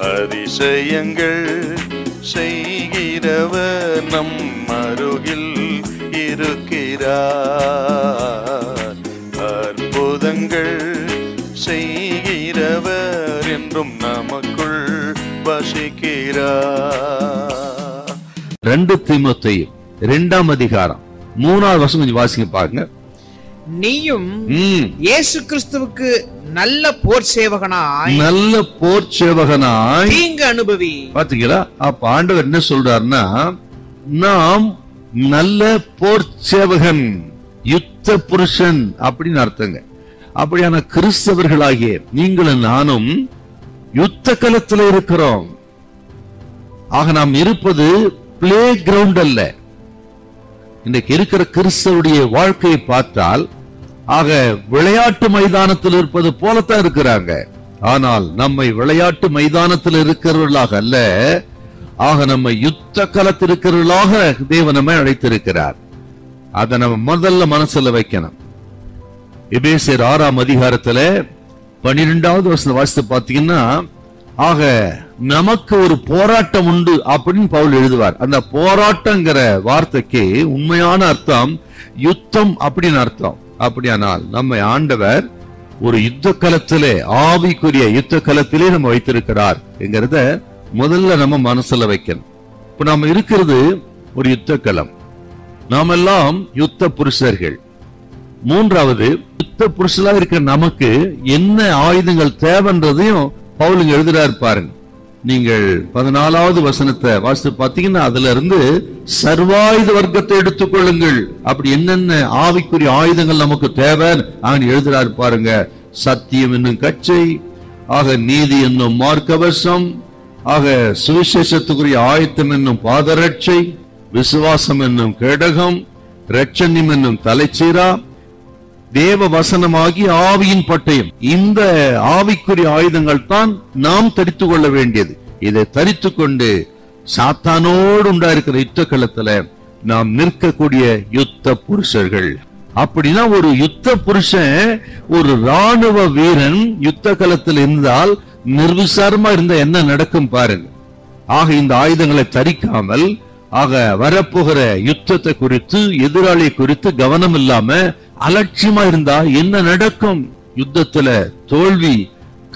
அதிசயங்கள் செய்கிறவர் நம் அருகில் இருக்கிறார். அற்புதங்கள் செய்கிறவர் என்றும் நமக்குள் வசிக்கிறார். 2 தீமோத்தேயு 2ஆம் அதிகாரம் 3ஆவது வசனம் கொஞ்சம் வாசிங்க பாருங்க. நீயும் இயேசு கிறிஸ்துவுக்கு நல்ல போர் சேவகனாய் தீங்கு அனுபவி. பாத்தீங்களா? அப்ப ஆண்டவர் என்ன சொல்றாருன்னா, நாம் நல்ல போர் சேவகன், யுத்த புருஷன் அப்படின்னு அர்த்தங்க. அப்படியான கிறிஸ்தவர்களாகிய நீங்களும் நானும் யுத்த களத்தில் இருக்கிறோம். ஆக நாம் இருப்பது பிளே கிரவுண்ட் அல்ல. இன்றைக்கு இருக்கிற கிறிஸ்தவருடைய வாழ்க்கையை பார்த்தால் ஆக விளையாட்டு மைதானத்தில் இருப்பது போலத்தான் இருக்கிறாங்க. ஆனால் நம்மை விளையாட்டு மைதானத்தில் இருக்கிறவர்களாக அல்ல, ஆக நம்ம யுத்த களத்தில் இருக்கிறவர்களாக தேவன் நம்மை அழைத்திருக்கிறார். அதை நம்ம முதல்ல மனசுல வைக்கணும். எபேசியர் 6ஆம் அதிகாரத்துல 12வது வசனம் வாசித்து பார்த்தீங்கன்னா, ஆக நமக்கு ஒரு போராட்டம் உண்டு அப்படின்னு பவுல் எழுதுவார். அந்த போராட்டங்கிற வார்த்தைக்கு உண்மையான அர்த்தம் யுத்தம் அப்படின்னு அர்த்தம். அப்படியானால் நம்மை ஆண்டவர் ஒரு யுத்த களத்திலே, ஆவிக்குரிய யுத்த களத்திலே நம்ம வைத்திருக்கிறார் என்கிறத முதல்ல நம்ம மனசுல வைக்கணும். இப்ப நாம இருக்கிறது ஒரு யுத்த களம். நாம் எல்லாம் யுத்த புருஷர்கள். 3வது, யுத்த புருஷலா இருக்க நமக்கு என்ன ஆயுதங்கள் தேவைன்றதையும் பவுலுங்க எழுதுறாரு பாருங்க. நீங்கள் 14வது வசனத்தை வாசித்து பார்த்தீங்கன்னா, அதுல இருந்து சர்வாயுத வர்க்கத்தை எடுத்துக்கொள்ளுங்கள். அப்படி என்னென்ன ஆவிக்குரிய ஆயுதங்கள் நமக்கு தேவை எழுதுறாரு பாருங்க. சத்தியம் என்னும் கச்சை, ஆக நீதி என்னும் மார்க்கவசம், ஆக சுவிசேஷத்துக்குரிய ஆயத்தம் என்னும் பாதரட்சை, விசுவாசம் என்னும் கேடகம், இரட்சண்யம் என்னும் தலைச்சீரா, தேவ வசனமாகி ஆவியின் பட்டயம். இந்த ஆவிக்குரிய ஆயுதங்கள் தான் நாம் தரித்து கொள்ள வேண்டியது. இதை தரித்து கொண்டு சாத்தானோடு உண்டாயிருக்கிற யுத்த களத்துல நாம் நிற்கக்கூடிய யுத்த புருஷர்கள். அப்படின்னா ஒரு யுத்த புருஷன், ஒரு ராணுவ வீரன் யுத்த களத்தில் இருந்தால் நிர்விசாரமா இருந்த என்ன நடக்கும் பாருங்க. ஆக இந்த ஆயுதங்களை தரிக்காமல், ஆக வரப்போகிற யுத்தத்தை குறித்து, எதிராளி குறித்து கவனம் இல்லாம அலட்சியமா இருந்தா என்ன நடக்கும்? யுத்தத்துல தோல்வி,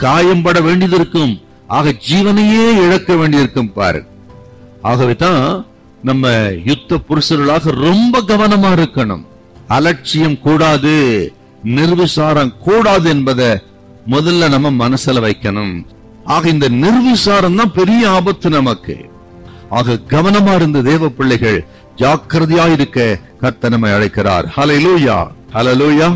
காயம்பட வேண்டியது இருக்கும். ஆக ஜீவனையே இழக்க வேண்டியிருக்கும் பாரு. ஆகவேதான் நம்ம யுத்த புருஷர்களாக ரொம்ப கவனமா இருக்கணும். அலட்சியம் கூடாது, நிர்விசாரம் கூடாது என்பதை முதல்ல நம்ம மனசுல வைக்கணும். ஆக இந்த நிர்விசாரம் தான் பெரிய ஆபத்து நமக்கு. ஆக கவனமா இருந்த தேவ பிள்ளைகள் ஜாக்கிரதையா இருக்க கர்த்தர் நம்மை அழைக்கிறார். ஹல்லேலூயா, ஹல்லேலூயா.